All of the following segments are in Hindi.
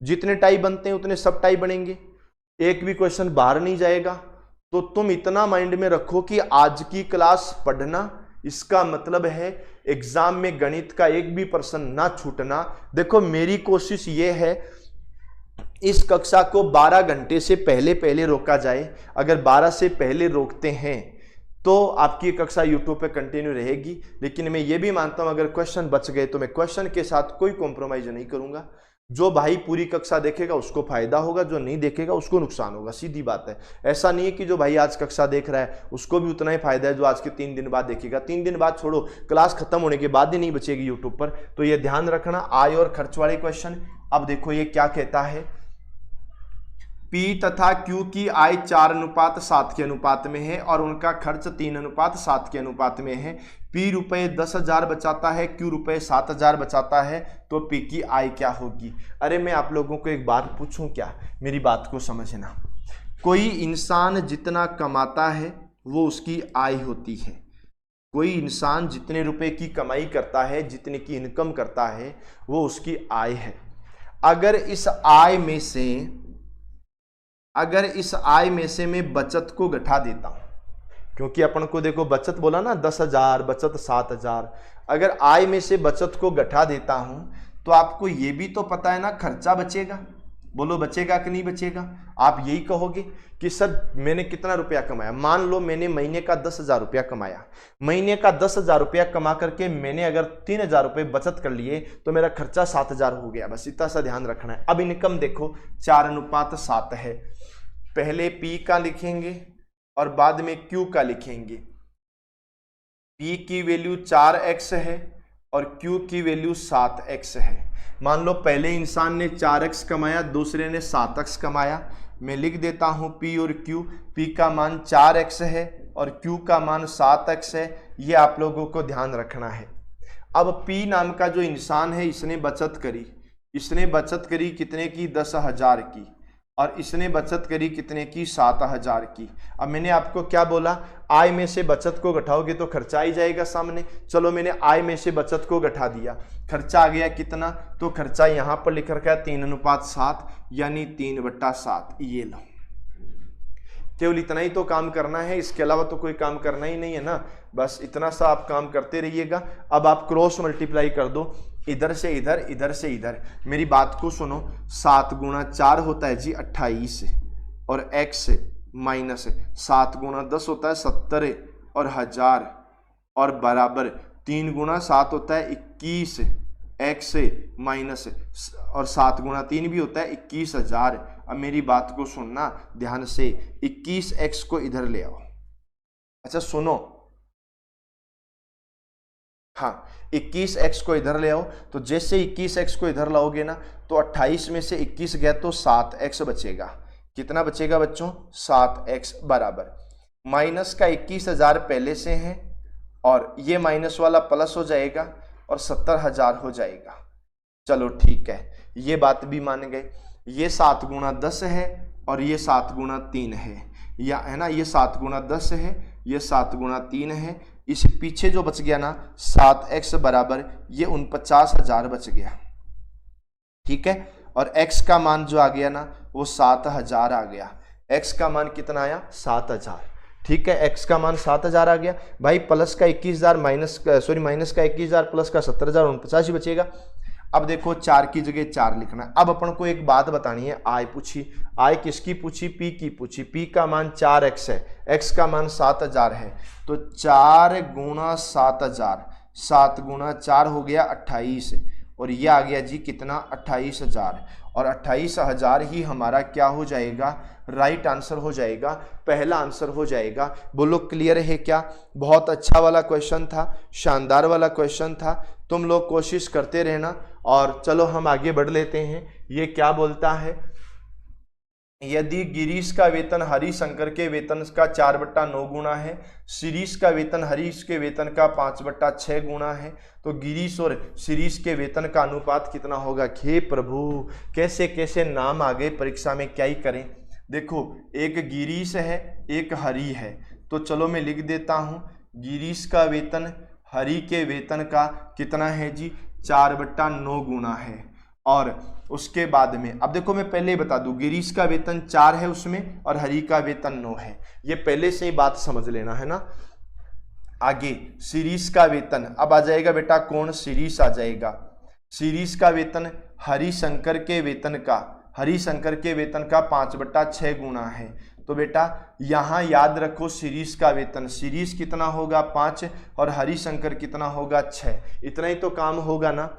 जितने टाई बनते हैं उतने सब टाई बनेंगे, एक भी क्वेश्चन बाहर नहीं जाएगा। तो तुम इतना माइंड में रखो कि आज की क्लास पढ़ना, इसका मतलब है एग्जाम में गणित का एक भी प्रश्न ना छूटना। देखो मेरी कोशिश ये है इस कक्षा को 12 घंटे से पहले पहले रोका जाए। अगर 12 से पहले रोकते हैं तो आपकी कक्षा यूट्यूब पे कंटिन्यू रहेगी। लेकिन मैं ये भी मानता हूं अगर क्वेश्चन बच गए तो मैं क्वेश्चन के साथ कोई कॉम्प्रोमाइज नहीं करूंगा। जो भाई पूरी कक्षा देखेगा उसको फायदा होगा, जो नहीं देखेगा उसको नुकसान होगा, सीधी बात है। ऐसा नहीं है कि जो भाई आज कक्षा देख रहा है उसको भी उतना ही फायदा है जो आज के 3 दिन बाद देखेगा। 3 दिन बाद छोड़ो, क्लास खत्म होने के बाद ही नहीं बचेगी यूट्यूब पर। तो ये ध्यान रखना, आय और खर्च वाले क्वेश्चन। अब देखो ये क्या कहता है, P तथा Q की आय 4:7 के अनुपात में है और उनका खर्च 3:7 के अनुपात में है। P रुपये 10,000 बचाता है, Q रुपये 7,000 बचाता है, तो P की आय क्या होगी। अरे मैं आप लोगों को एक बात पूछूं क्या, मेरी बात को समझना। कोई इंसान जितना कमाता है वो उसकी आय होती है। कोई इंसान जितने रुपए की कमाई करता है, जितने की इनकम करता है, वो उसकी आय है। अगर इस आय में से मैं बचत को घटा देता हूं, क्योंकि अपन को देखो बचत बोला ना 10,000, बचत 7,000। अगर आय में से बचत को घटा देता हूं तो आपको ये भी तो पता है ना खर्चा बचेगा। बोलो बचेगा कि नहीं बचेगा। आप यही कहोगे कि सर मैंने कितना रुपया कमाया। मान लो मैंने महीने का 10,000 रुपया कमाया, महीने का 10,000 रुपया कमा करके मैंने अगर 3,000 रुपये बचत कर लिए तो मेरा खर्चा 7,000 हो गया। बस इतना सा ध्यान रखना है। अब इनकम देखो 4:7 है। पहले P का लिखेंगे और बाद में Q का लिखेंगे। P की वैल्यू 4x है और Q की वैल्यू 7x है। मान लो पहले इंसान ने 4x कमाया, दूसरे ने 7x कमाया। मैं लिख देता हूं P और Q। P का मान 4x है और Q का मान 7x है। ये आप लोगों को ध्यान रखना है। अब P नाम का जो इंसान है इसने बचत करी कितने की, 10,000 की, और इसने बचत करी कितने की, 7,000 की। अब मैंने आपको क्या बोला, आय में से बचत को घटाओगे तो खर्चा ही जाएगा सामने। चलो मैंने आय में से बचत को घटा दिया, खर्चा आ गया कितना, तो खर्चा यहां पर लिख रखा है 3:7 यानी 3/7। ये लो, केवल इतना ही तो काम करना है, इसके अलावा तो कोई काम करना ही नहीं है ना। बस इतना सा आप काम करते रहिएगा। अब आप क्रॉस मल्टीप्लाई कर दो, इधर से इधर, इधर से इधर। मेरी बात को सुनो, 7 गुणा 4 होता है जी 28 और x माइनस 7 गुणा 10 होता है 70 और 1000 और बराबर 3 गुणा 7 होता है 21 x माइनस और 7 गुणा 3 भी होता है 21,000। अब मेरी बात को सुनना ध्यान से, 21x को इधर ले आओ। अच्छा सुनो, हाँ 21x को इधर ले आओ। तो जैसे 21x को इधर लाओगे ना तो 28 में से 21 गया तो 7x बचेगा। कितना बचेगा बच्चों, 7x बराबर माइनस का 21,000 पहले से है और ये माइनस वाला प्लस हो जाएगा और 70,000 हो जाएगा। चलो ठीक है, ये बात भी मान गए। ये 7 गुणा 10 है और ये 7 गुणा 3 है, या है ना, ये 7 गुणा 10 है, ये 7 गुणा 3 है। इस पीछे जो बच गया ना 7x बराबर ये 49,000 बच गया। ठीक है, और x का मान जो आ गया ना वो 7,000 आ गया। x का मान कितना आया, 7,000। ठीक है, x का मान 7,000 आ गया। भाई प्लस का 21,000 माइनस का 21,000 प्लस का 70,000, 49 ही बचेगा। अब देखो 4 की जगह 4 लिखना है। अब अपन को एक बात बतानी है, आय पूछी, आय किसकी पूछी, P की पूछी। P का मान 4x है, x का मान 7,000 है, तो 4 गुणा 7,000, 7 गुणा 4 हो गया 28 और ये आ गया जी कितना, 28,000। और 28,000 ही हमारा क्या हो जाएगा, राइट आंसर हो जाएगा, पहला आंसर हो जाएगा। बोलो क्लियर है क्या। बहुत अच्छा वाला क्वेश्चन था, शानदार वाला क्वेश्चन था। तुम लोग कोशिश करते रहना। और चलो हम आगे बढ़ लेते हैं। ये क्या बोलता है, यदि गिरीश का वेतन हरिशंकर के वेतन का 4/9 गुना है, शिरीष का वेतन हरीश के वेतन का 5/6 गुना है, तो गिरीश और शिरीष के वेतन का अनुपात कितना होगा। हे प्रभु, कैसे कैसे नाम आ गए परीक्षा में, क्या ही करें। देखो एक गिरीश है, एक हरि है, तो चलो मैं लिख देता हूँ, गिरीश का वेतन हरि के वेतन का कितना है जी, 4/9 गुना है। और उसके बाद में अब देखो मैं पहले ही बता दूं, गिरीश का वेतन 4 है उसमें और हरि का वेतन 9 है, ये पहले से ही बात समझ लेना है ना। आगे शिरीष का वेतन अब आ जाएगा बेटा कौन, शिरीष आ जाएगा। शिरीष का वेतन हरिशंकर के वेतन का, हरिशंकर के वेतन का 5/6 गुना है। तो बेटा यहां याद रखो शिरीष का वेतन, शिरीष कितना होगा 5 और हरिशंकर कितना होगा 6, इतना ही तो काम होगा ना।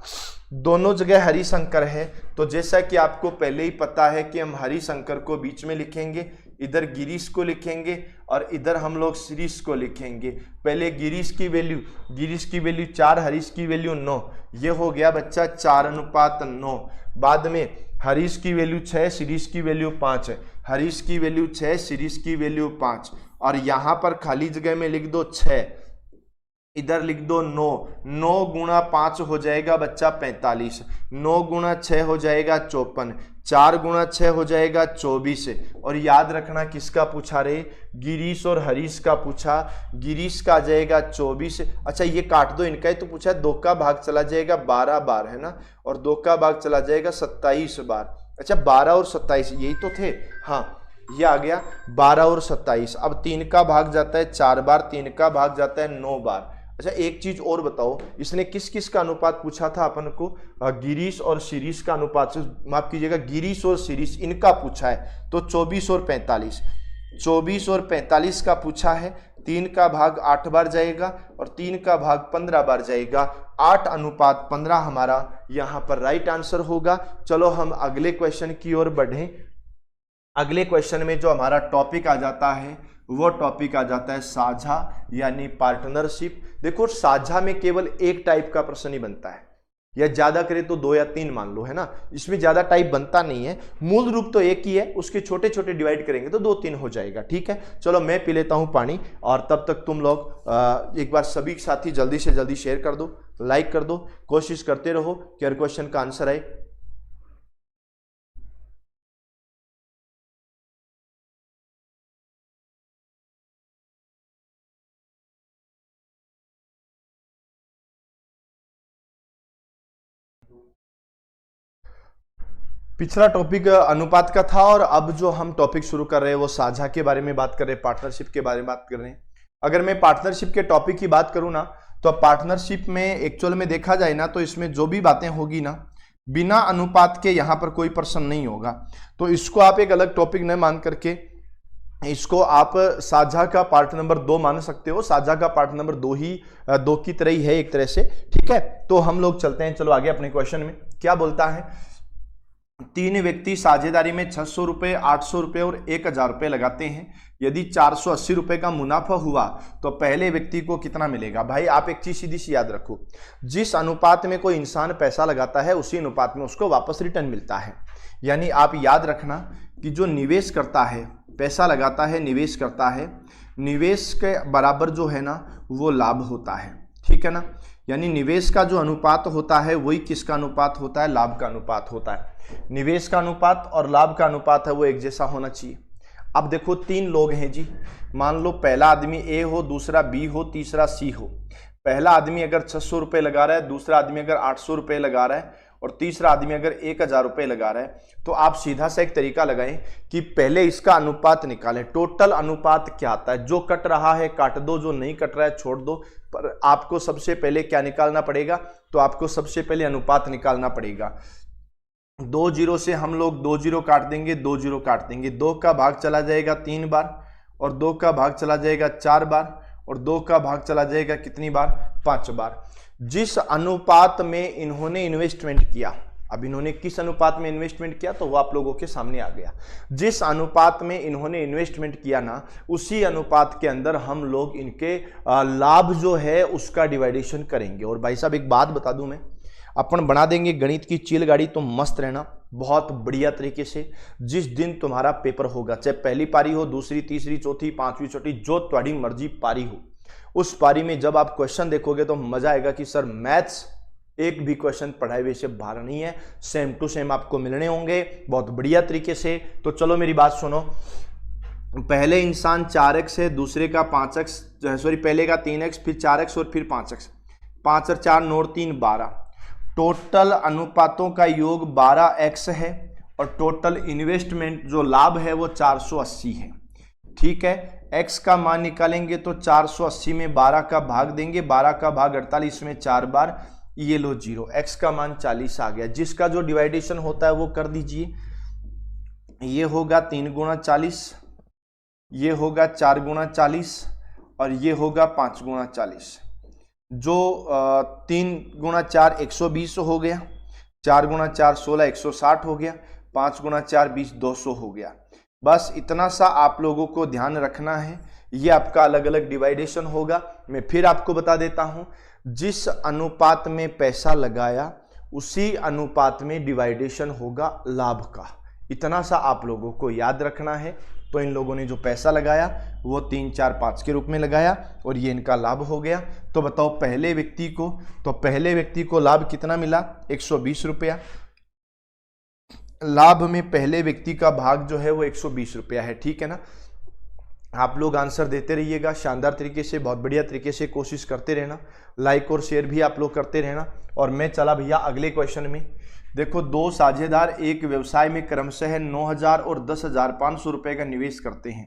दोनों जगह हरिशंकर है, तो जैसा कि आपको पहले ही पता है कि हम हरिशंकर को बीच में लिखेंगे, इधर गिरीश को लिखेंगे और इधर हम लोग शिरीष को लिखेंगे। पहले गिरीश की वैल्यू 4, हरीश की वैल्यू 9, ये हो गया बच्चा 4:9। बाद में हरीश की वैल्यू 6, शिरीष की वैल्यू 5 है, हरीश की वैल्यू 6, शिरीष की वैल्यू 5, और यहां पर खाली जगह में लिख दो 6, इधर लिख दो 9, 9 गुणा 5 हो जाएगा बच्चा 45, 9 गुणा 6 हो जाएगा 54, 4 गुणा 6 हो जाएगा 24। और याद रखना किसका पूछा रे, गिरीश और हरीश का पूछा, गिरीश का आ जाएगा 24। अच्छा ये काट दो इनका ही तो पूछा, 2 का भाग चला जाएगा 12 बार है ना, और 2 का भाग चला जाएगा 27 बार। अच्छा 12 और 27 यही तो थे, हाँ ये आ गया 12 और 27। अब 3 का भाग जाता है 4 बार, 3 का भाग जाता है 9 बार। अच्छा एक चीज और बताओ, इसने किस किस का अनुपात पूछा था अपन को, गिरीश और शिरीष का अनुपात, माफ कीजिएगा गिरीश और शिरीष इनका पूछा है, तो 24 और 45, 24 और 45 का पूछा है। 3 का भाग 8 बार जाएगा और 3 का भाग 15 बार जाएगा, 8:15 हमारा यहाँ पर राइट आंसर होगा। चलो हम अगले क्वेश्चन की ओर बढ़ें। अगले क्वेश्चन में जो हमारा टॉपिक आ जाता है वो टॉपिक आ जाता है साझा यानी पार्टनरशिप। देखो साझा में केवल एक टाइप का प्रश्न ही बनता है, या ज्यादा करे तो 2 या 3 मान लो है ना, इसमें ज्यादा टाइप बनता नहीं है, मूल रूप तो एक ही है, उसके छोटे छोटे डिवाइड करेंगे तो 2-3 हो जाएगा। ठीक है चलो मैं पी लेता हूं पानी, और तब तक तुम लोग एक बार सभी साथी जल्दी से जल्दी शेयर कर दो, लाइक कर दो, कोशिश करते रहो कि हर क्वेश्चन का आंसर आए। पिछला टॉपिक अनुपात का था, और अब जो हम टॉपिक शुरू कर रहे हैं वो साझा के बारे में बात कर रहे हैं, पार्टनरशिप के बारे में बात कर रहे हैं। अगर मैं पार्टनरशिप के टॉपिक की बात करूं ना, तो पार्टनरशिप में एक्चुअल में देखा जाए ना, तो इसमें जो भी बातें होगी ना, बिना अनुपात के यहाँ पर कोई प्रश्न नहीं होगा। तो इसको आप एक अलग टॉपिक न मान करके इसको आप साझा का पार्ट नंबर 2 मान सकते हो। साझा का पार्ट नंबर 2 की तरह ही है एक तरह से। ठीक है तो हम लोग चलते हैं, चलो आगे अपने क्वेश्चन में। क्या बोलता है, 3 व्यक्ति साझेदारी में 600 रुपए, 800 रुपए और 1000 रुपए लगाते हैं। यदि 480 रुपए का मुनाफा हुआ तो पहले व्यक्ति को कितना मिलेगा। भाई आप एक चीज सीधी सी याद रखो, जिस अनुपात में कोई इंसान पैसा लगाता है उसी अनुपात में उसको वापस रिटर्न मिलता है। यानी आप याद रखना कि जो निवेश करता है, पैसा लगाता है, निवेश करता है, निवेश के बराबर जो है ना वो लाभ होता है। ठीक है ना, यानी निवेश का जो अनुपात होता है वही किसका अनुपात होता है, लाभ का अनुपात होता है। निवेश का अनुपात और लाभ का अनुपात है वो एक जैसा होना चाहिए। अब देखो 3 लोग हैं जी, मान लो पहला आदमी ए हो, दूसरा बी हो, तीसरा सी हो। पहला आदमी अगर 600 रुपए लगा रहा है, दूसरा आदमी अगर 800 रुपए लगा रहा है और तीसरा आदमी अगर 1000 रुपए लगा रहा है, तो आप सीधा सा एक तरीका लगाएं कि पहले इसका अनुपात निकालें। टोटल अनुपात क्या आता है, जो कट रहा है काट दो, जो नहीं कट रहा है छोड़ दो। पर आपको सबसे पहले क्या निकालना पड़ेगा, तो आपको सबसे पहले अनुपात निकालना पड़ेगा। 2 जीरो से हम लोग 2 जीरो काट देंगे, 2 जीरो काट देंगे, 2 का भाग चला जाएगा 3 बार, और 2 का भाग चला जाएगा 4 बार, और 2 का भाग चला जाएगा कितनी बार, 5 बार। जिस अनुपात में इन्होंने इन्वेस्टमेंट किया, अब इन्होंने किस अनुपात में इन्वेस्टमेंट किया तो वो आप लोगों के सामने आ गया। जिस अनुपात में इन्होंने इन्वेस्टमेंट किया ना, उसी अनुपात के अंदर हम लोग इनके लाभ जो है उसका डिवाइडेशन करेंगे। और भाई साहब एक बात बता दूं मैं, अपन बना देंगे गणित की चिल गाड़ी, तो मस्त रहना बहुत बढ़िया तरीके से। जिस दिन तुम्हारा पेपर होगा, चाहे पहली पारी हो, दूसरी, तीसरी, चौथी, 5वीं, छठी, जो तुम्हारी मर्जी पारी हो, उस पारी में जब आप क्वेश्चन देखोगे तो मजा आएगा कि सर मैथ्स एक भी क्वेश्चन पढ़ाए हुए से बाहर नहीं है, सेम टू सेम आपको मिलने होंगे बहुत बढ़िया तरीके से। तो चलो मेरी बात सुनो, पहले इंसान 4x है, दूसरे का 5x, सॉरी पहले का 3x, फिर 4x और फिर 5x, 5 और 4 9 और 3 12। टोटल अनुपातों का योग 12x है और टोटल इन्वेस्टमेंट जो लाभ है वो 480 है। ठीक है, x का मान निकालेंगे तो 480 में 12 का भाग देंगे, 12 का भाग 48 में 4 बार, ये लो 0, x का मान 40 आ गया। जिसका जो डिवाइडेशन होता है वो कर दीजिए। ये होगा 3 गुणा 40, ये होगा 4 गुणा 40 और ये होगा 5 गुणा 40। जो 3 गुणा 4 120 हो गया, 4 गुणा 4 16 160 हो गया, 5 गुणा 4 20 200 हो गया। बस इतना सा आप लोगों को ध्यान रखना है। ये आपका अलग अलग डिवाइडेशन होगा। मैं फिर आपको बता देता हूं, जिस अनुपात में पैसा लगाया उसी अनुपात में डिवाइडेशन होगा लाभ का। इतना सा आप लोगों को याद रखना है। तो इन लोगों ने जो पैसा लगाया वो 3 4 5 के रूप में लगाया और ये इनका लाभ हो गया। तो बताओ पहले व्यक्ति को लाभ कितना मिला? 120 रुपया। लाभ में पहले व्यक्ति का भाग जो है वो 120 रुपया है। ठीक है ना, आप लोग आंसर देते रहिएगा शानदार तरीके से, बहुत बढ़िया तरीके से कोशिश करते रहना, लाइक और शेयर भी आप लोग करते रहना। और मैं चला भैया अगले क्वेश्चन में। देखो, दो साझेदार एक व्यवसाय में क्रमशः 9,000 और 10,500 रुपए का निवेश करते हैं।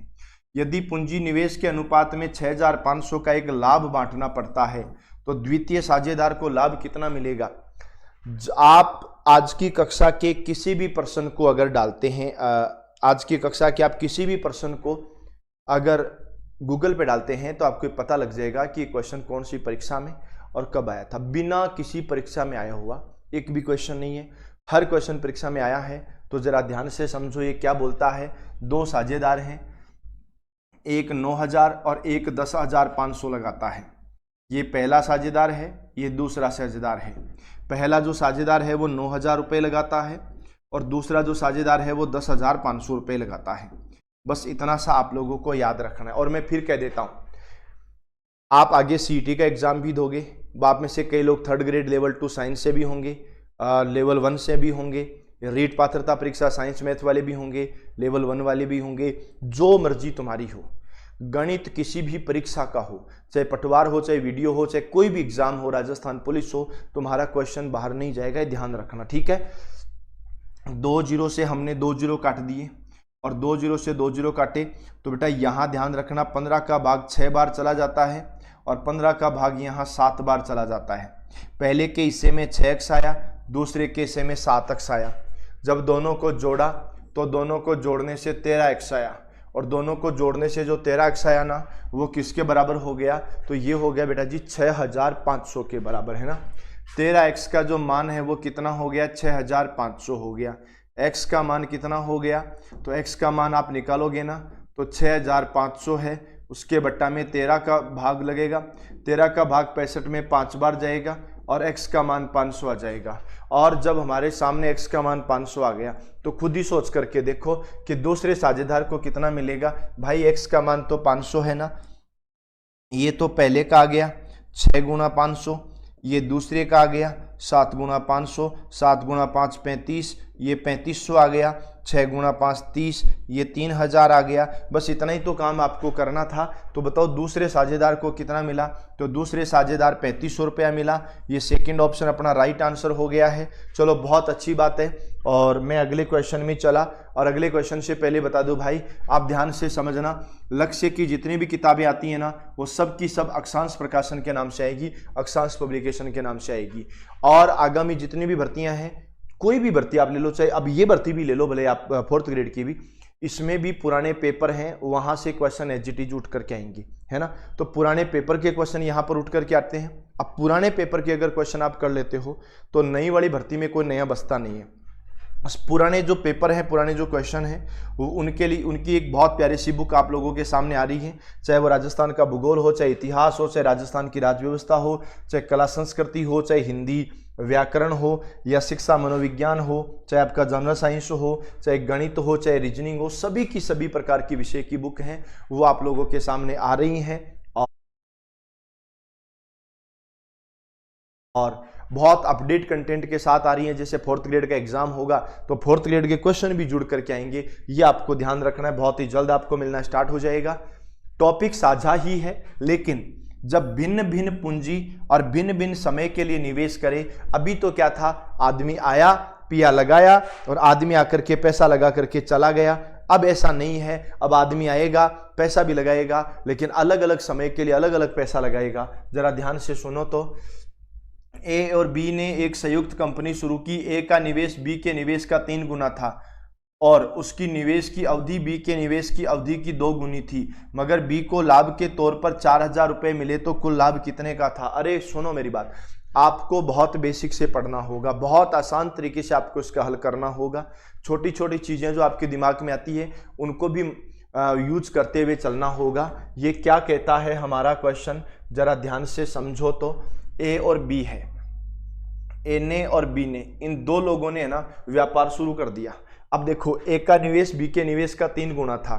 यदि पूंजी निवेश के अनुपात में 6,500 का एक लाभ बांटना पड़ता है तो द्वितीय साझेदार को लाभ कितना मिलेगा? आप आज की कक्षा के किसी भी प्रश्न को अगर डालते हैं, आज की कक्षा के आप किसी भी प्रश्न को अगर गूगल पे डालते हैं तो आपको पता लग जाएगा कि क्वेश्चन कौन सी परीक्षा में और कब आया था। बिना किसी परीक्षा में आया हुआ एक भी क्वेश्चन नहीं है, हर क्वेश्चन परीक्षा में आया है। तो जरा ध्यान से समझो ये क्या बोलता है। दो साझेदार हैं, एक 9,000 और एक 10,500 लगाता है। ये पहला साझेदार है, ये दूसरा साझेदार है। पहला जो साझेदार है वो 9,000 रुपये लगाता है और दूसरा जो साझेदार है वो 10,500 रुपये लगाता है। बस इतना सा आप लोगों को याद रखना है। और मैं फिर कह देता हूँ, आप आगे सीईटी का एग्जाम भी दोगे। आप में से कई लोग 3rd ग्रेड लेवल 2 साइंस से भी होंगे, लेवल 1 से भी होंगे, रीट पात्रता परीक्षा साइंस मैथ वाले भी होंगे, लेवल 1 वाले भी होंगे। जो मर्जी तुम्हारी हो, गणित किसी भी परीक्षा का हो, चाहे पटवार हो, चाहे वीडियो हो, चाहे कोई भी एग्जाम हो, राजस्थान पुलिस हो, तुम्हारा क्वेश्चन बाहर नहीं जाएगा, ध्यान रखना। ठीक है, 2 0 से हमने 2 0 काट दिए और 2 0 से 2 0 काटे तो बेटा यहाँ ध्यान रखना 15 का भाग 6 बार चला जाता है और 15 का भाग यहाँ 7 बार चला जाता है। पहले के हिस्से में 6x आया, दूसरे के हिस्से में 7x आया। जब दोनों को जोड़ा तो दोनों को जोड़ने से 13x आया और दोनों को जोड़ने से जो 13x आया ना वो किसके बराबर हो गया? तो ये हो गया बेटा जी 6,500 के बराबर, है ना। 13x का जो मान है वो कितना हो गया? 6,500 हो गया। x का मान कितना हो गया? तो x का मान आप निकालोगे ना तो 6,500 है, उसके बट्टा में 13 का भाग लगेगा, 13 का भाग 65 में 5 बार जाएगा और x का मान 500 आ जाएगा। और जब हमारे सामने x का मान 500 आ गया तो खुद ही सोच करके देखो कि दूसरे साझेदार को कितना मिलेगा। भाई x का मान तो 500 है ना, ये तो पहले का आ गया 6 गुणा 500, ये दूसरे का आ गया 7 गुणा 500, 7 गुणा 5 35, ये 3500 आ गया, 6 गुणा 5 30, ये 3,000 आ गया। बस इतना ही तो काम आपको करना था। तो बताओ दूसरे साझेदार को कितना मिला? तो दूसरे साझेदार 3500 रुपया मिला। ये सेकंड ऑप्शन अपना राइट आंसर हो गया है। चलो बहुत अच्छी बात है। और मैं अगले क्वेश्चन में चला और अगले क्वेश्चन से पहले बता दूं भाई, आप ध्यान से समझना, लक्ष्य की जितनी भी किताबें आती हैं ना वो सब की सब अक्षांश प्रकाशन के नाम से आएगी, अक्षांश पब्लिकेशन के नाम से आएगी। और आगामी जितनी भी भर्तियां हैं, कोई भी भर्ती आप ले लो, चाहे अब ये भर्ती भी ले लो भले आप 4th ग्रेड की भी, इसमें भी पुराने पेपर हैं, वहां से क्वेश्चन एसजीटीज उठ करके आएंगे, है ना। तो पुराने पेपर के क्वेश्चन यहाँ पर उठ करके आते हैं। अब पुराने पेपर के अगर क्वेश्चन आप कर लेते हो तो नई वाली भर्ती में कोई नया बस्ता नहीं है। पुराने जो पेपर हैं, पुराने जो क्वेश्चन हैं, वो उनके लिए उनकी एक बहुत प्यारी सी बुक आप लोगों के सामने आ रही है। चाहे वो राजस्थान का भूगोल हो, चाहे इतिहास हो, चाहे राजस्थान की राज्य व्यवस्था हो, चाहे कला संस्कृति हो, चाहे हिंदी व्याकरण हो या शिक्षा मनोविज्ञान हो, चाहे आपका जनरल साइंस हो, चाहे गणित हो, चाहे रीजनिंग हो, सभी की सभी प्रकार की विषय की बुक हैं, वो आप लोगों के सामने आ रही हैं। और बहुत अपडेट कंटेंट के साथ आ रही है। जैसे 4th ग्रेड का एग्जाम होगा तो 4th ग्रेड के क्वेश्चन भी जुड़ करके आएंगे, ये आपको ध्यान रखना है। बहुत ही जल्द आपको मिलना स्टार्ट हो जाएगा। टॉपिक साझा ही है, लेकिन जब भिन्न भिन्न पूंजी और भिन्न भिन्न समय के लिए निवेश करे। अभी तो क्या था, आदमी आया, पिया, लगाया और आदमी आकर के पैसा लगा करके चला गया। अब ऐसा नहीं है, अब आदमी आएगा, पैसा भी लगाएगा, लेकिन अलग अलग समय के लिए अलग अलग पैसा लगाएगा। जरा ध्यान से सुनो तो, ए और बी ने एक संयुक्त कंपनी शुरू की। ए का निवेश बी के निवेश का 3 गुना था और उसकी निवेश की अवधि बी के निवेश की अवधि की 2 गुनी थी, मगर बी को लाभ के तौर पर 4000 रुपये मिले तो कुल लाभ कितने का था। अरे सुनो मेरी बात, आपको बहुत बेसिक से पढ़ना होगा, बहुत आसान तरीके से आपको इसका हल करना होगा। छोटी छोटी चीज़ें जो आपके दिमाग में आती है उनको भी यूज करते हुए चलना होगा। ये क्या कहता है हमारा क्वेश्चन, जरा ध्यान से समझो तो। ए और बी है, ए ने और बी ने, इन 2 लोगों ने ना व्यापार शुरू कर दिया। अब देखो, ए का निवेश बी के निवेश का 3 गुना था।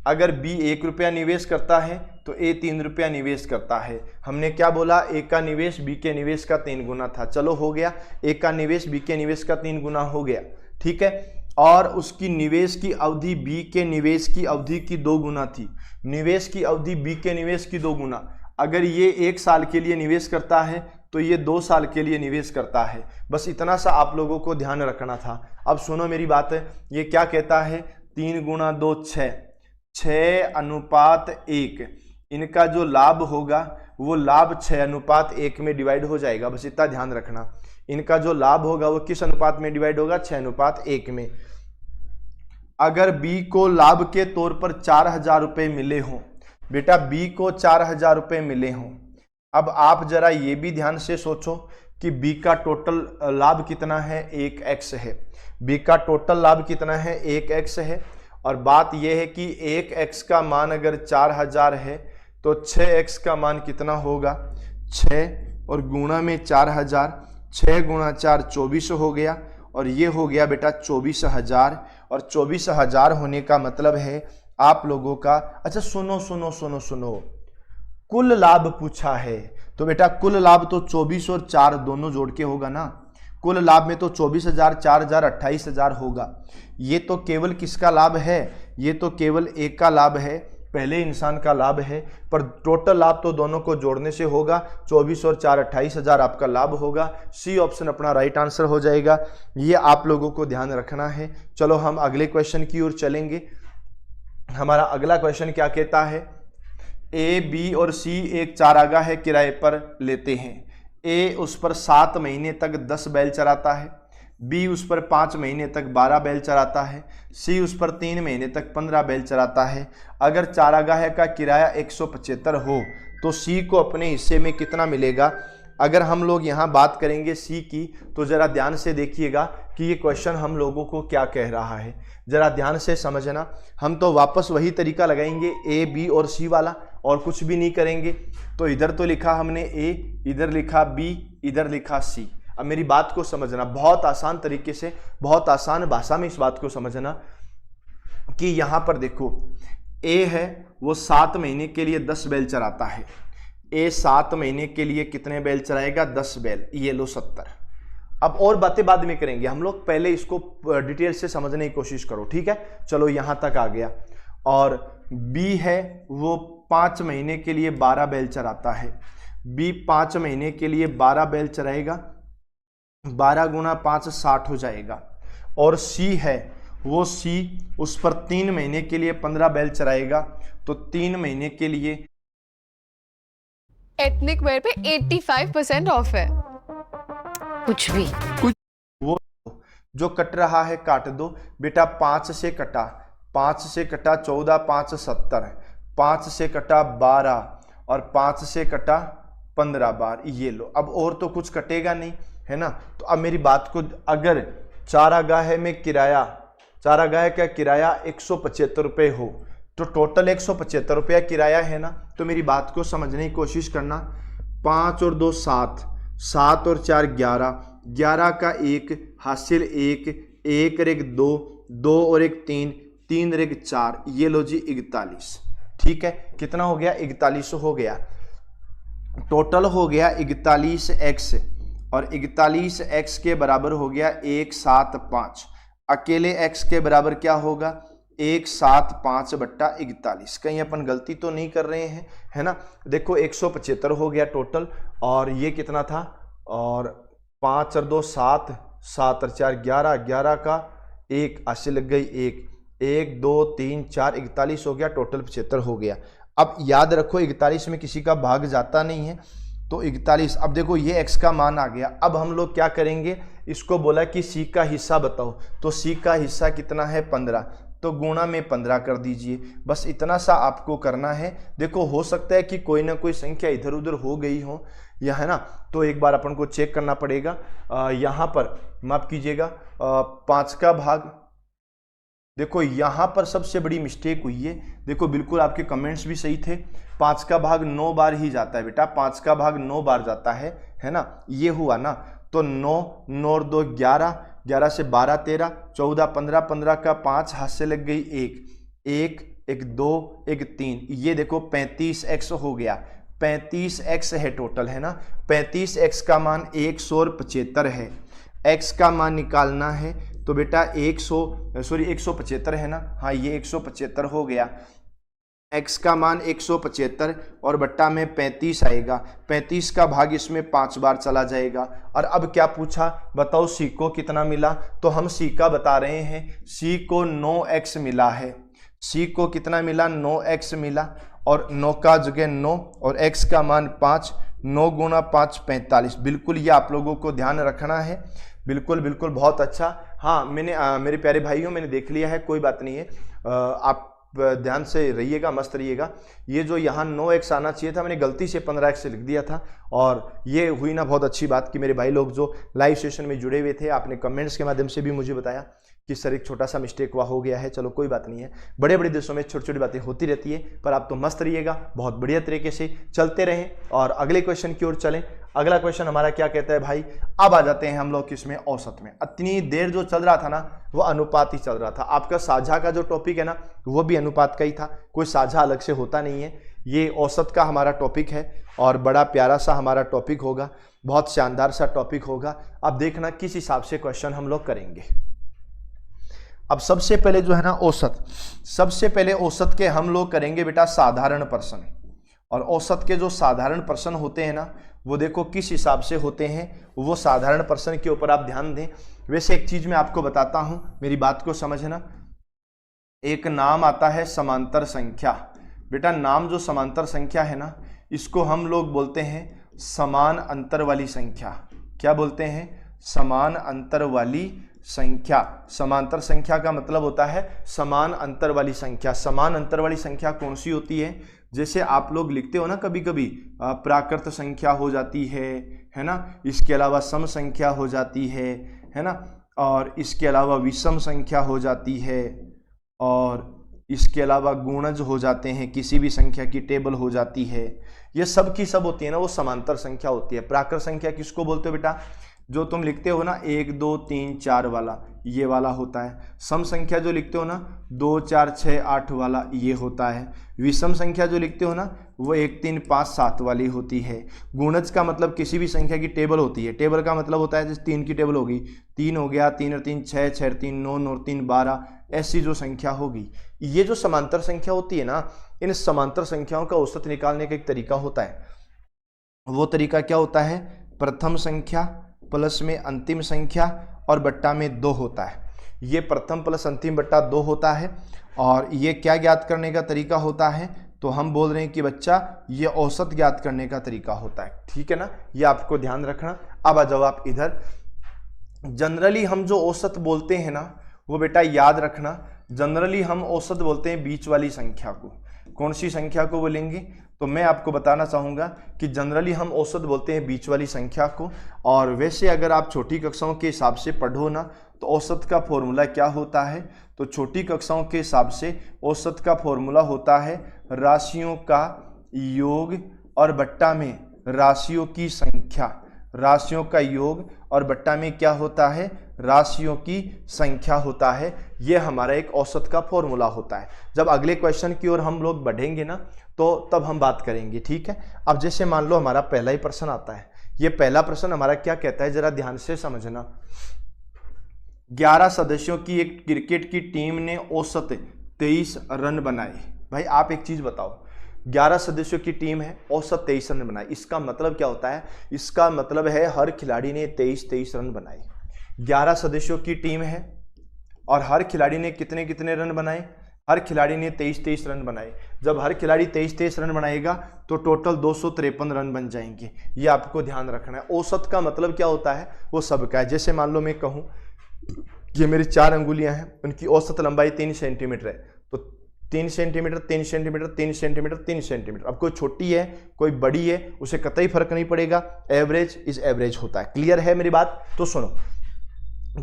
अगर बी 1 रुपया निवेश करता है तो ए 3 रुपया निवेश करता है। हमने क्या बोला, ए का निवेश बी के निवेश का 3 गुना था। चलो हो गया, ए का निवेश बी के निवेश का 3 गुना हो गया, ठीक है। और उसकी निवेश की अवधि बी के निवेश की अवधि की 2 गुना थी। निवेश की अवधि बी के निवेश की 2 गुना। अगर ये 1 साल के लिए निवेश करता है तो ये 2 साल के लिए निवेश करता है। बस इतना सा आप लोगों को ध्यान रखना था। अब सुनो मेरी बात है, ये क्या कहता है, 3 गुना 2 6, 6:1। इनका जो लाभ होगा वो लाभ 6:1 में डिवाइड हो जाएगा। बस इतना ध्यान रखना, इनका जो लाभ होगा वो किस अनुपात में डिवाइड होगा, 6:1 में। अगर बी को लाभ के तौर पर 4000 रुपये मिले हों, बेटा बी को 4000 रुपये मिले हों। अब आप जरा ये भी ध्यान से सोचो कि बी का टोटल लाभ कितना है, 1x है। बी का टोटल लाभ कितना है, 1x है। और बात यह है कि 1x का मान अगर 4000 है तो 6x का मान कितना होगा, 6 और गुणा में 4000, 6 गुणा 4 24 हो गया। और ये हो गया बेटा 24,000। और 24,000 होने का मतलब है आप लोगों का, अच्छा सुनो सुनो सुनो सुनो, कुल लाभ पूछा है तो बेटा कुल लाभ तो 24 और 4 दोनों जोड़ के होगा ना। कुल लाभ में तो 24,000, 4,000, 28,000 होगा। ये तो केवल किसका लाभ है, ये तो केवल एक का लाभ है, पहले इंसान का लाभ है। पर टोटल लाभ तो दोनों को जोड़ने से होगा। 24 और 4 28,000 आपका लाभ होगा। सी ऑप्शन अपना राइट आंसर हो जाएगा। ये आप लोगों को ध्यान रखना है। चलो हम अगले क्वेश्चन की ओर चलेंगे। हमारा अगला क्वेश्चन क्या कहता है, ए बी और सी एक चारागाह है किराए पर लेते हैं। ए उस पर 7 महीने तक 10 बैल चराता है, बी उस पर 5 महीने तक 12 बैल चराता है, सी उस पर 3 महीने तक 15 बैल चराता है। अगर चारागाह का किराया 175 हो तो सी को अपने हिस्से में कितना मिलेगा। अगर हम लोग यहाँ बात करेंगे सी की तो ज़रा ध्यान से देखिएगा कि ये क्वेश्चन हम लोगों को क्या कह रहा है, ज़रा ध्यान से समझना। हम तो वापस वही तरीका लगाएंगे, ए बी और सी वाला, और कुछ भी नहीं करेंगे। तो इधर तो लिखा हमने ए, इधर लिखा बी, इधर लिखा सी। अब मेरी बात को समझना, बहुत आसान तरीके से, बहुत आसान भाषा में इस बात को समझना कि यहाँ पर देखो, ए है वो 7 महीने के लिए 10 बैल चराता है। ए 7 महीने के लिए कितने बैल चराएगा, 10 बैल, ये लो 70। अब और बातें बाद में करेंगे हम लोग, पहले इसको डिटेल से समझने की कोशिश करो, ठीक है। चलो यहाँ तक आ गया। और बी है वो 5 महीने के लिए 12 बैल चराता है। बी 5 महीने के लिए 12 बैल चराएगा, 12 गुना 5 60 हो जाएगा। और सी है वो सी उस पर 3 महीने के लिए 15 बैल चराएगा, तो 3 महीने के लिए एथनिक वेयर पे 85% ऑफ है। कुछ भी, कुछ वो जो कट रहा है काट दो बेटा। 5 से कटा, 5 से कटा 14, 5 70, 5 से कटा 12 और 5 से कटा 15 बार, ये लो। अब और तो कुछ कटेगा नहीं, है ना। तो अब मेरी बात को, अगर चारागाह में किराया, चारागाह का किराया 175 रुपये हो तो टोटल 175 रुपया किराया है ना। तो मेरी बात को समझने की कोशिश करना। 5 और 2 7, 7 और 4 11, 11 का 1 हासिल 1, 1 और 1 2, 2 और 1 3, 3 और 1 4, ये लो जी 41। ठीक है, कितना हो गया, 41 हो गया। टोटल हो गया 41x और 41x के बराबर हो गया 175। अकेले x के बराबर क्या होगा, 175/41, कहीं अपन गलती तो नहीं कर रहे हैं, है ना। देखो 175 हो गया टोटल, और ये कितना था, और 5 और 2 7, 7 और 4 11, 11 का 1 80 लग गई, 1 2 3 4 41 हो गया, टोटल 75 हो गया। अब याद रखो 41 में किसी का भाग जाता नहीं है, तो 41। अब देखो ये x का मान आ गया। अब हम लोग क्या करेंगे, इसको बोला कि c का हिस्सा बताओ, तो c का हिस्सा कितना है 15, तो गुणा में 15 कर दीजिए। बस इतना सा आपको करना है। देखो हो सकता है कि कोई ना कोई संख्या इधर उधर हो गई हो, या है ना, तो एक बार अपन को चेक करना पड़ेगा। यहाँ पर माफ कीजिएगा 5 का भाग, देखो यहाँ पर सबसे बड़ी मिस्टेक हुई है। देखो बिल्कुल आपके कमेंट्स भी सही थे, 5 का भाग 9 बार ही जाता है बेटा, 5 का भाग 9 बार जाता है ना, ये हुआ ना। तो 9 9 और 2 11, 11 से 12 13 14 15, 15 का 5 हाथ से लग गई 1 1 2 1 3, ये देखो 35x हो गया, 35x है टोटल, है ना। 35x का मान 175 है, x का मान निकालना है, तो बेटा 175 है ना, हाँ ये 175 हो गया। x का मान 175 और बट्टा में 35 आएगा, 35 का भाग इसमें 5 बार चला जाएगा। और अब क्या पूछा, बताओ c को कितना मिला, तो हम c का बता रहे हैं, c को 9x मिला है। c को कितना मिला, 9x मिला, और 9 का जगह 9 और x का मान 5, 9 गुना 5 45। बिल्कुल ये आप लोगों को ध्यान रखना है, बिल्कुल बिल्कुल बहुत अच्छा। हाँ मैंने मेरे प्यारे भाइयों मैंने देख लिया है, कोई बात नहीं है, आप ध्यान से रहिएगा, मस्त रहिएगा। ये जो यहाँ 9x आना चाहिए था, मैंने गलती से 15x लिख दिया था, और ये हुई ना बहुत अच्छी बात कि मेरे भाई लोग जो लाइव सेशन में जुड़े हुए थे, आपने कमेंट्स के माध्यम से भी मुझे बताया कि सर एक छोटा सा मिस्टेक हुआ हो गया है। चलो कोई बात नहीं है, बड़े बड़े देशों में छोटी छोटी बातें होती रहती है, पर आप तो मस्त रहिएगा, बहुत बढ़िया तरीके से चलते रहें और अगले क्वेश्चन की ओर चलें। अगला क्वेश्चन हमारा क्या कहता है भाई, अब आ जाते हैं हम लोग किसमें, औसत में। इतनी देर जो चल रहा था ना वो अनुपात ही चल रहा था। आपका साझा का जो टॉपिक है ना वो भी अनुपात का ही था, कोई साझा अलग से होता नहीं है। ये औसत का हमारा टॉपिक है और बड़ा प्यारा सा हमारा टॉपिक होगा, बहुत शानदार सा टॉपिक होगा। अब देखना किस हिसाब से क्वेश्चन हम लोग करेंगे। अब सबसे पहले जो है ना औसत, सबसे पहले औसत के हम लोग करेंगे बेटा साधारण प्रश्न। और औसत के जो साधारण प्रश्न होते हैं ना वो देखो किस हिसाब से होते हैं, वो साधारण प्रश्न के ऊपर आप ध्यान दें। वैसे एक चीज मैं आपको बताता हूं, मेरी बात को समझना। एक नाम आता है समांतर संख्या। बेटा नाम जो समांतर संख्या है ना, इसको हम लोग बोलते हैं समान अंतर वाली संख्या। क्या बोलते हैं, समान अंतर वाली संख्या। समांतर संख्या का मतलब होता है समान अंतर वाली संख्या। समान अंतर वाली संख्या कौन सी होती है, जैसे आप लोग लिखते हो ना कभी कभी प्राकृत संख्या हो जाती है ना, इसके अलावा सम संख्या हो जाती है ना, और इसके अलावा विषम संख्या हो जाती है, और इसके अलावा गुणज हो जाते हैं, किसी भी संख्या की टेबल हो जाती है। ये सब की सब होती है ना वो समांतर संख्या होती है। प्राकृत संख्या किसको बोलते हो बेटा, जो तुम लिखते हो ना 1 2 3 4 वाला, ये वाला होता है। सम संख्या जो लिखते हो ना 2 4 6 8 वाला, ये होता है। विषम संख्या जो लिखते हो ना वो 1 3 5 7 वाली होती है। गुणज का मतलब किसी भी संख्या की टेबल होती है। टेबल का मतलब होता है जैसे 3 की टेबल होगी, 3 हो गया, 3 और 3 6, 6 और 3 9, 9 और 3 12, ऐसी जो संख्या होगी। ये जो समांतर संख्या होती है ना, इन समांतर संख्याओं का औसत निकालने का एक तरीका होता है। वो तरीका क्या होता है, प्रथम संख्या प्लस में अंतिम संख्या और बट्टा में 2 होता है। ये प्रथम प्लस अंतिम बट्टा 2 होता है। और ये क्या ज्ञात करने का तरीका होता है, तो हम बोल रहे हैं कि बच्चा ये औसत ज्ञात करने का तरीका होता है। ठीक है ना, ये आपको ध्यान रखना। अब आ जाओ आप इधर। जनरली हम जो औसत बोलते हैं ना वो बेटा याद रखना, जनरली हम औसत बोलते हैं बीच वाली संख्या को। कौन सी संख्या को बोलेंगे, तो मैं आपको बताना चाहूँगा कि जनरली हम औसत बोलते हैं बीच वाली संख्या को। और वैसे अगर आप छोटी कक्षाओं के हिसाब से पढ़ो ना तो औसत का फॉर्मूला क्या होता है, तो छोटी कक्षाओं के हिसाब से औसत का फॉर्मूला होता है राशियों का योग और बट्टा में राशियों की संख्या। राशियों का योग और बट्टा में क्या होता है, राशियों की संख्या होता है। यह हमारा एक औसत का फॉर्मूला होता है। जब अगले क्वेश्चन की ओर हम लोग बढ़ेंगे ना तो तब हम बात करेंगे। ठीक है, अब जैसे मान लो हमारा पहला ही प्रश्न आता है। ये पहला प्रश्न हमारा क्या कहता है, जरा ध्यान से समझना। 11 सदस्यों की एक क्रिकेट की टीम ने औसत 23 रन बनाए। भाई आप एक चीज बताओ, 11 सदस्यों की टीम है, औसत 23 रन बनाए, इसका मतलब क्या होता है? इसका मतलब है हर खिलाड़ी ने 23 रन बनाए। 11 सदस्यों की टीम है और हर खिलाड़ी ने कितने कितने रन बनाए? हर खिलाड़ी ने 23 रन बनाए। जब हर खिलाड़ी 23 रन बनाएगा तो टोटल 253 रन बन जाएंगे। ये आपको ध्यान रखना है। औसत का मतलब क्या होता है? वो सबका है। जैसे मान लो मैं कहूँ ये मेरी 4 अंगुलियां हैं, उनकी औसत लंबाई 3 सेंटीमीटर है, तो 3 सेंटीमीटर 3 सेंटीमीटर 3 सेंटीमीटर 3 सेंटीमीटर। अब कोई छोटी है कोई बड़ी है उसे कतई फर्क नहीं पड़ेगा, एवरेज इज एवरेज होता है। क्लियर है मेरी बात? तो सुनो,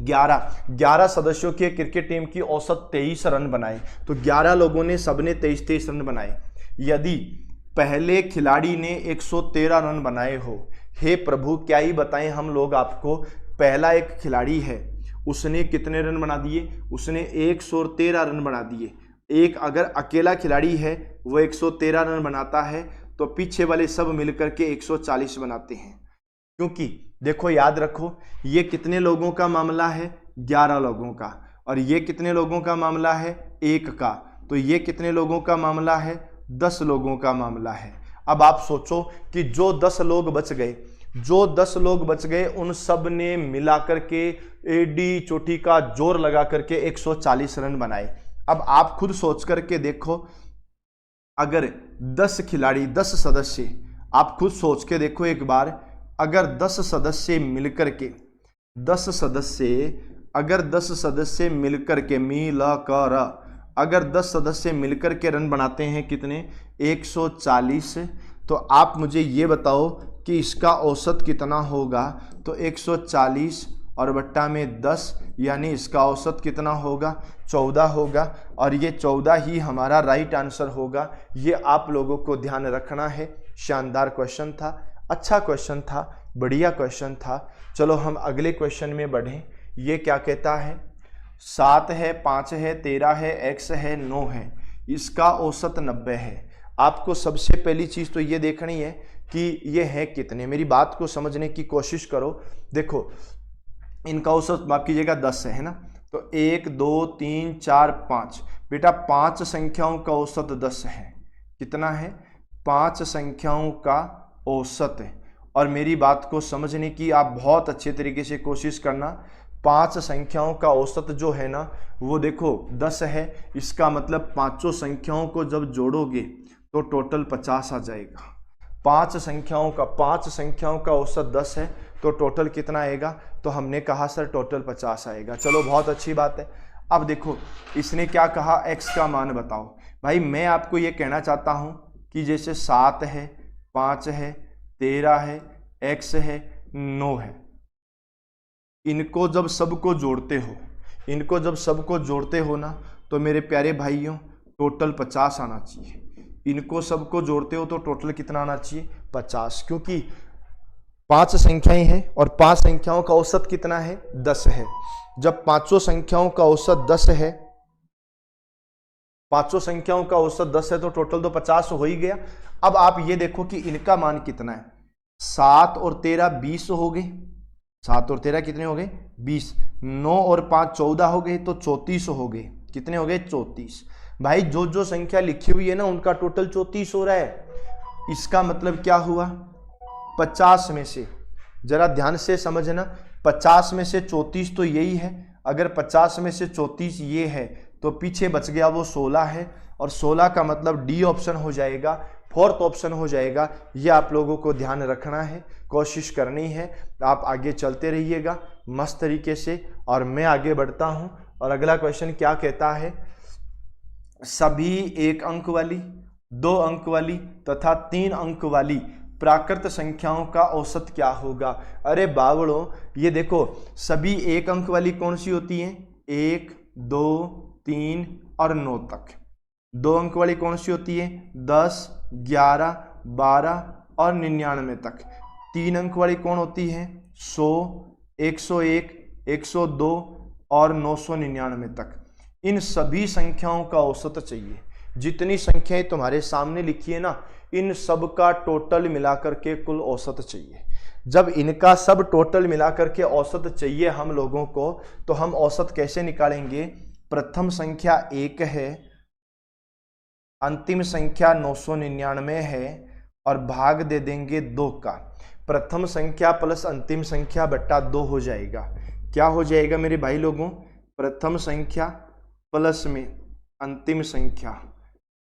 11 सदस्यों की क्रिकेट टीम की औसत 23 रन बनाए, तो 11 लोगों ने सबने 23 रन बनाए। यदि पहले खिलाड़ी ने 113 रन बनाए हो, हे प्रभु क्या ही बताएं हम लोग आपको। पहला एक खिलाड़ी है, उसने कितने रन बना दिए? उसने 113 रन बना दिए। एक अगर अकेला खिलाड़ी है वो 113 रन बनाता है तो पीछे वाले सब मिलकर के 140 बनाते हैं। क्योंकि देखो याद रखो, ये कितने लोगों का मामला है? 11 लोगों का। और ये कितने लोगों का मामला है? 1 का। तो ये कितने लोगों का मामला है? 10 लोगों का मामला है। अब आप सोचो कि जो 10 लोग बच गए उन सब ने मिलाकर के एडी चोटी का जोर लगा करके 140 रन बनाए। अब आप खुद सोच करके देखो, अगर 10 खिलाड़ी 10 सदस्य, आप खुद सोच के देखो एक बार, अगर 10 सदस्य मिलकर के 10 सदस्य मिलकर के रन बनाते हैं कितने? 140। तो आप मुझे ये बताओ कि इसका औसत कितना होगा? तो 140 और बट्टा में 10, यानी इसका औसत कितना होगा? 14 होगा। और ये 14 ही हमारा राइट आंसर होगा। ये आप लोगों को ध्यान रखना है। शानदार क्वेश्चन था, अच्छा क्वेश्चन था, बढ़िया क्वेश्चन था। चलो हम अगले क्वेश्चन में बढ़ें। ये क्या कहता है? 7 है, 5 है, 13 है, x है, 9 है, इसका औसत 90 है। आपको सबसे पहली चीज तो ये देखनी है कि ये है कितने। मेरी बात को समझने की कोशिश करो। देखो इनका औसत माफ कीजिएगा 10 है ना, तो 1 2 3 4 5, बेटा 5 संख्याओं का औसत 10 है। कितना है? 5 संख्याओं का औसत है। और मेरी बात को समझने की आप बहुत अच्छे तरीके से कोशिश करना। 5 संख्याओं का औसत जो है ना वो देखो 10 है, इसका मतलब पांचों संख्याओं को जब जोड़ोगे तो टोटल 50 आ जाएगा। 5 संख्याओं का औसत 10 है तो टोटल कितना आएगा? तो हमने कहा सर टोटल 50 आएगा। चलो बहुत अच्छी बात है। अब देखो इसने क्या कहा? x का मान बताओ। भाई मैं आपको ये कहना चाहता हूं कि जैसे 7 है, 5 है, 13 है, x है, 9 है, इनको जब सबको जोड़ते हो ना तो मेरे प्यारे भाइयों टोटल 50 आना चाहिए। इनको सबको जोड़ते हो तो टोटल कितना आना चाहिए? 50। क्योंकि 5 संख्याएं हैं और 5 संख्याओं का औसत कितना है? 10 है। जब पांचों संख्याओं का औसत 10 है, तो टोटल तो 50 हो ही गया। अब आप ये देखो कि इनका मान कितना है? 7 और 13 20 हो गए। 7 और 13 कितने हो गए? 20। 9 और 5 14 हो गए, तो 34 हो गए। कितने हो गए? 34। भाई जो संख्या लिखी हुई है ना उनका टोटल 34 हो रहा है। इसका मतलब क्या हुआ? 50 में से, जरा ध्यान से समझना, 50 में से 34 तो यही है। अगर 50 में से 34 ये है तो पीछे बच गया वो 16 है, और 16 का मतलब डी ऑप्शन हो जाएगा, 4th ऑप्शन हो जाएगा। ये आप लोगों को ध्यान रखना है, कोशिश करनी है। आप आगे चलते रहिएगा मस्त तरीके से और मैं आगे बढ़ता हूं। और अगला क्वेश्चन क्या कहता है? सभी 1 अंक वाली, 2 अंक वाली तथा 3 अंक वाली प्राकृत संख्याओं का औसत क्या होगा? अरे बावड़ों, ये देखो सभी 1 अंक वाली कौन सी होती हैं? 1 2 3 और 9 तक। 2 अंक वाली कौन सी होती है? 10 11 12 और 99 तक। 3 अंक वाली कौन होती है? 100 101 102 और 999 तक। इन सभी संख्याओं का औसत चाहिए। जितनी संख्याएं तुम्हारे सामने लिखी है ना, इन सब का टोटल मिलाकर के कुल औसत चाहिए। जब इनका सब टोटल मिलाकर के औसत चाहिए हम लोगों को, तो हम औसत कैसे निकालेंगे? प्रथम संख्या 1 है अंतिम संख्या 999 है और भाग दे देंगे 2 का। प्रथम संख्या प्लस अंतिम संख्या बट्टा 2 हो जाएगा। क्या हो जाएगा मेरे भाई लोगों? प्रथम संख्या प्लस में अंतिम संख्या,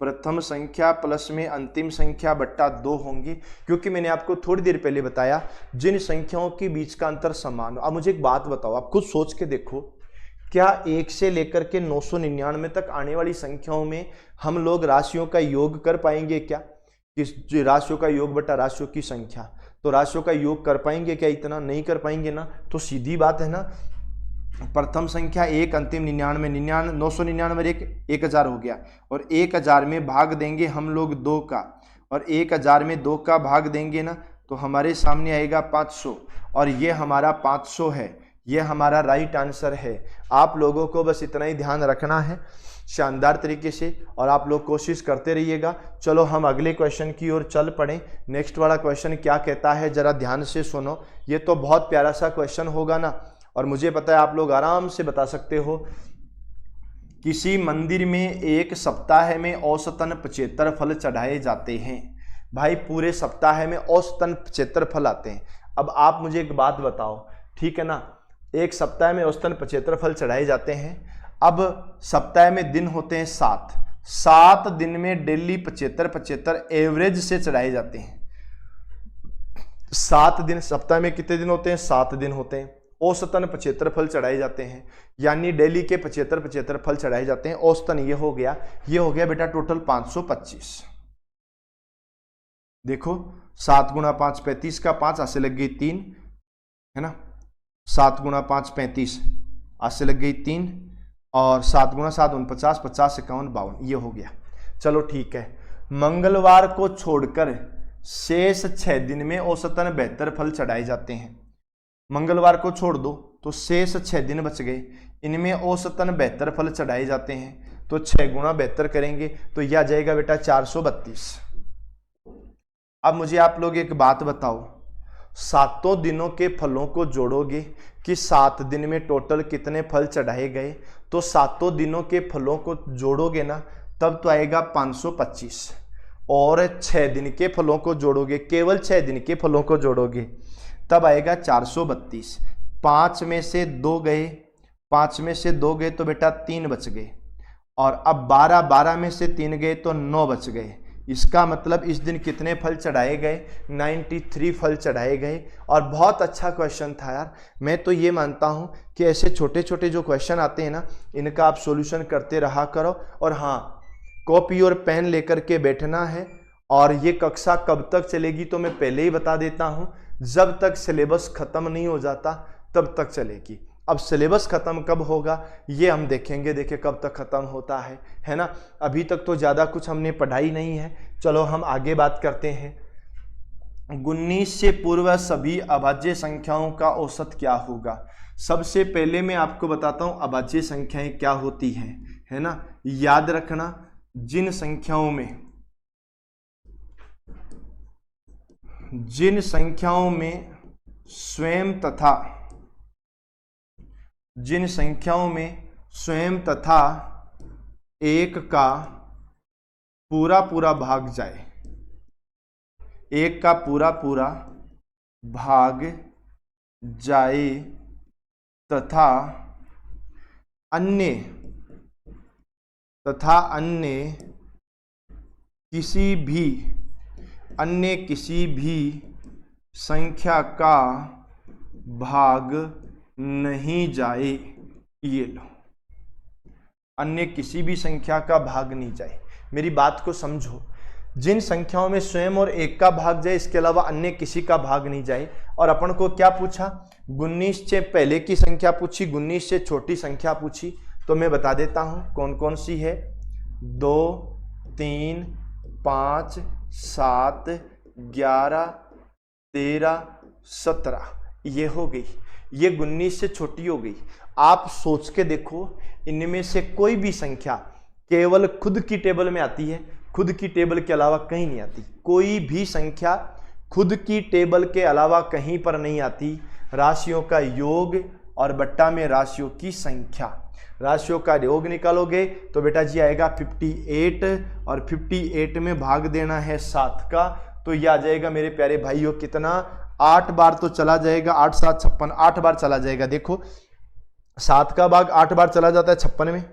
प्रथम संख्या प्लस में अंतिम संख्या बट्टा 2 होंगे, क्योंकि मैंने आपको थोड़ी देर पहले बताया जिन संख्याओं के बीच का अंतर समान हो। अब मुझे एक बात बताओ, आप खुद सोच के देखो, क्या 1 से लेकर के 999 तक आने वाली संख्याओं में हम लोग राशियों का योग कर पाएंगे क्या? कि राशियों का योग बटा राशियों की संख्या, तो राशियों का योग कर पाएंगे क्या? इतना नहीं कर पाएंगे ना। तो सीधी बात है ना, प्रथम संख्या 1, अंतिम 99, 999 एक 1000 हो गया, और 1000 में भाग देंगे हम लोग 2 का, और 1000 में 2 का भाग देंगे ना तो हमारे सामने आएगा 500, और ये हमारा 500 है, ये हमारा राइट आंसर है। आप लोगों को बस इतना ही ध्यान रखना है शानदार तरीके से, और आप लोग कोशिश करते रहिएगा। चलो हम अगले क्वेश्चन की ओर चल पड़े। नेक्स्ट वाला क्वेश्चन क्या कहता है जरा ध्यान से सुनो। ये तो बहुत प्यारा सा क्वेश्चन होगा ना, और मुझे पता है आप लोग आराम से बता सकते हो। किसी मंदिर में एक सप्ताह में औसतन 75 फल चढ़ाए जाते हैं। भाई पूरे सप्ताह में औसतन 75 फल आते हैं। अब आप मुझे एक बात बताओ, ठीक है ना, एक सप्ताह में औसतन 75 फल चढ़ाए जाते हैं। अब सप्ताह में दिन होते हैं 7 दिन में डेली 75 एवरेज से चढ़ाए जाते हैं। 7 दिन, सप्ताह में कितने दिन होते हैं? 7 दिन होते हैं। औसतन 75 फल चढ़ाए जाते हैं, यानी डेली के 75 फल चढ़ाए जाते हैं। औसतन ये हो गया बेटा टोटल 525। देखो 7 गुणा 5 35 का 5 आज से लग गई 3, है ना। 7 गुणा 5 35 आज से लग गई 3, और 7 गुणा 7 49, 50 51 52, ये हो गया। चलो ठीक है। मंगलवार को छोड़कर शेष 6 दिन में औसतन 72 फल चढ़ाए जाते हैं। मंगलवार को छोड़ दो तो शेष 6 दिन बच गए, इनमें औसतन 72 फल चढ़ाए जाते हैं। तो 6 गुणा 72 करेंगे तो यह आ जाएगा बेटा 432। अब मुझे आप लोग एक बात बताओ, 7 दिनों के फलों को जोड़ोगे कि 7 दिन में टोटल कितने फल चढ़ाए गए, तो 7 दिनों के फलों को जोड़ोगे ना तब तो आएगा 525, और 6 दिन के फलों को जोड़ोगे, केवल 6 दिन के फलों को जोड़ोगे तब आएगा 432। 5 में से 2 गए, 5 में से 2 गए तो बेटा 3 बच गए, और अब 12 में से 3 गए तो 9 बच गए। इसका मतलब इस दिन कितने फल चढ़ाए गए? 93 फल चढ़ाए गए। और बहुत अच्छा क्वेश्चन था यार। मैं तो ये मानता हूँ कि ऐसे छोटे छोटे जो क्वेश्चन आते हैं ना, इनका आप सॉल्यूशन करते रहा करो। और हाँ, कॉपी और पेन लेकर के बैठना है। और ये कक्षा कब तक चलेगी तो मैं पहले ही बता देता हूँ, जब तक सिलेबस खत्म नहीं हो जाता तब तक चलेगी। अब सिलेबस खत्म कब होगा ये हम देखेंगे, देखिए कब तक खत्म होता है ना। अभी तक तो ज़्यादा कुछ हमने पढ़ाई नहीं है। चलो हम आगे बात करते हैं। 19 से पूर्व सभी अभाज्य संख्याओं का औसत क्या होगा? सबसे पहले मैं आपको बताता हूँ अभाज्य संख्याएं क्या होती हैं, है ना। याद रखना, जिन संख्याओं में स्वयं तथा एक का पूरा पूरा भाग जाए, एक का पूरा पूरा भाग जाए तथा अन्य किसी भी संख्या का भाग नहीं जाए। ये लो, अन्य किसी भी संख्या का भाग नहीं जाए। मेरी बात को समझो, जिन संख्याओं में स्वयं और एक का भाग जाए, इसके अलावा अन्य किसी का भाग नहीं जाए। और अपन को क्या पूछा? 19 से पहले की संख्या पूछी, 19 से छोटी संख्या पूछी। तो मैं बता देता हूं कौन कौन सी है। 2 3 5 7 11 13 17, ये हो गई। ये 19 से छोटी हो गई। आप सोच के देखो, इनमें से कोई भी संख्या केवल खुद की टेबल में आती है, खुद की टेबल के अलावा कहीं नहीं आती। कोई भी संख्या खुद की टेबल के अलावा कहीं पर नहीं आती। राशियों का योग और बट्टा में राशियों की संख्या। राशियों का योग निकालोगे तो बेटा जी आएगा 58 और 58 में भाग देना है 7 का, तो ये आ जाएगा मेरे प्यारे भाइयों कितना, 8 बार तो चला जाएगा, 8 7 56, 8 बार चला जाएगा। देखो 7 का भाग 8 बार चला जाता है 56 में,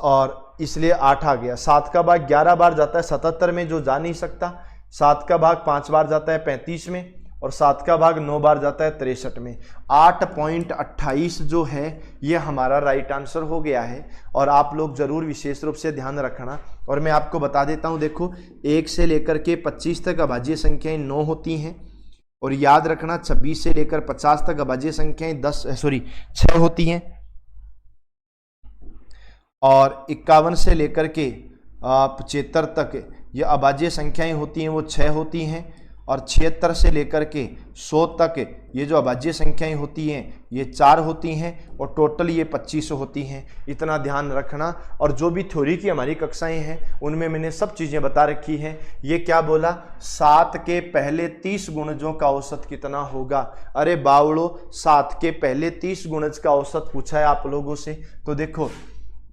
और इसलिए 8 आ गया। 7 का भाग 11 बार जाता है 77 में, जो जा नहीं सकता। 7 का भाग 5 बार जाता है 35 में, और 7 का भाग 9 बार जाता है 63 में। 8.28 जो है ये हमारा राइट आंसर हो गया है। और आप लोग जरूर विशेष रूप से ध्यान रखना, और मैं आपको बता देता हूं, देखो 1 से लेकर के 25 तक अभाज्य संख्याएं 9 होती हैं, और याद रखना 26 से लेकर 50 तक अभाज्य संख्याएं 6 होती हैं, और 51 से लेकर के 75 तक ये अभाज्य संख्याएं होती हैं, वो 6 होती हैं, और 76 से लेकर के 100 तक ये जो अभाज्य संख्याएं होती हैं ये 4 होती हैं, और टोटल ये 25 होती हैं। इतना ध्यान रखना। और जो भी थ्योरी की हमारी कक्षाएं हैं उनमें मैंने सब चीज़ें बता रखी हैं। ये क्या बोला, 7 के पहले 30 गुणजों का औसत कितना होगा। अरे बावड़ो, 7 के पहले 30 गुणज का औसत पूछा है आप लोगों से। तो देखो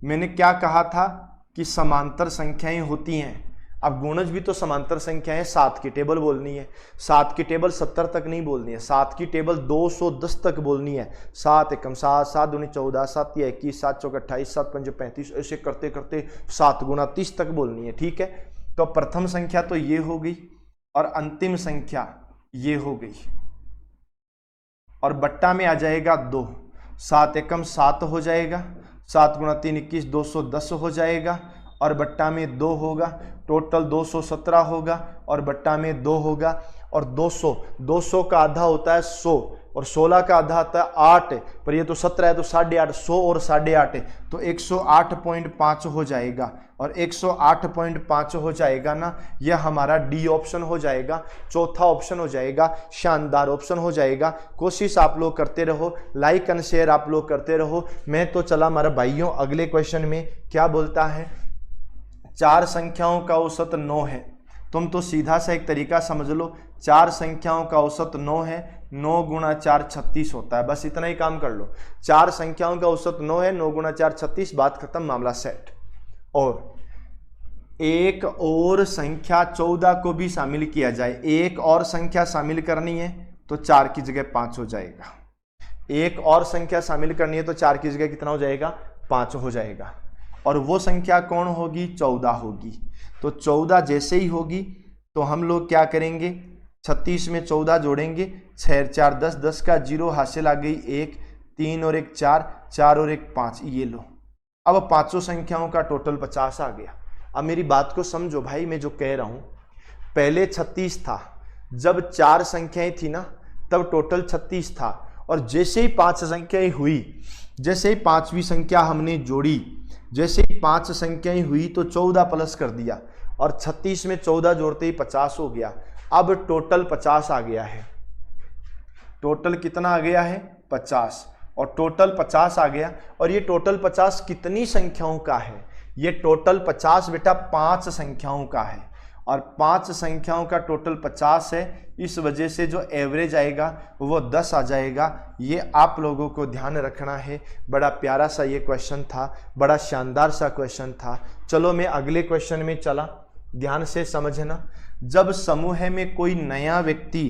मैंने क्या कहा था कि समांतर संख्याएं होती हैं। अब गुणज भी तो समांतर संख्या है। 7 की टेबल बोलनी है, 7 की टेबल 70 तक नहीं बोलनी है, 7 की टेबल 210 तक बोलनी है। 7 एकम 7, 7 दूनी 14, 7 या 21, 7 चौक 28, 7 पंजे 35, ऐसे करते करते 7 गुना 30 तक बोलनी है। ठीक है, तो प्रथम संख्या तो ये हो गई, और अंतिम संख्या ये हो गई, और बट्टा में आ जाएगा 2। 7 एकम 7 हो जाएगा, 7 गुना 3 21, 210 हो जाएगा, और बट्टा में 2 होगा, टोटल 217 होगा, और बट्टा में 2 होगा। और 200 का आधा होता है 100, और 16 का आधा आता है 8, पर ये तो 17 है तो 8.5, 100 और 8.5 तो 108.5 हो जाएगा। और 108.5 हो जाएगा ना, यह हमारा डी ऑप्शन हो जाएगा, चौथा ऑप्शन हो जाएगा, शानदार ऑप्शन हो जाएगा। कोशिश आप लोग करते रहो, लाइक एंड शेयर आप लोग करते रहो। मैं तो चला हमारे भाइयों अगले क्वेश्चन में क्या बोलता है, 4 संख्याओं का औसत 9 है। तुम तो सीधा सा एक तरीका समझ लो, 4 संख्याओं का औसत 9 है, 9 गुणा 4 36 होता है। बस इतना ही काम कर लो, 4 संख्याओं का औसत 9 है, 9 गुणा 4 36, बात खत्म, मामला सेट। और एक और संख्या 14 को भी शामिल किया जाए, एक और संख्या शामिल करनी है तो 4 की जगह 5 हो जाएगा। एक और संख्या शामिल करनी है तो 4 की जगह कितना हो जाएगा, 5 हो जाएगा। और वो संख्या कौन होगी, 14 होगी। तो 14 जैसे ही होगी तो हम लोग क्या करेंगे, 36 में 14 जोड़ेंगे, 6 4 10, 10 का 0 हासिल आ गई 1, 3 और 1 4, 4 और 1 5, ये लो। अब पांचों संख्याओं का टोटल 50 आ गया। अब मेरी बात को समझो भाई, मैं जो कह रहा हूं, पहले 36 था, जब 4 संख्याएं थी ना तब टोटल 36 था, और जैसे ही 5 संख्याएं हुई, जैसे ही 5वीं संख्या हमने जोड़ी, जैसे ही 5 संख्याएं हुई तो 14 प्लस कर दिया, और 36 में 14 जोड़ते ही 50 हो गया। अब टोटल 50 आ गया है। टोटल कितना आ गया है, 50, और टोटल 50 आ गया। और ये टोटल 50 कितनी संख्याओं का है, ये टोटल 50 बेटा 5 संख्याओं का है, और 5 संख्याओं का टोटल 50 है। इस वजह से जो एवरेज आएगा वो 10 आ जाएगा। ये आप लोगों को ध्यान रखना है। बड़ा प्यारा सा ये क्वेश्चन था, बड़ा शानदार सा क्वेश्चन था। चलो मैं अगले क्वेश्चन में चला, ध्यान से समझना। जब समूह में कोई नया व्यक्ति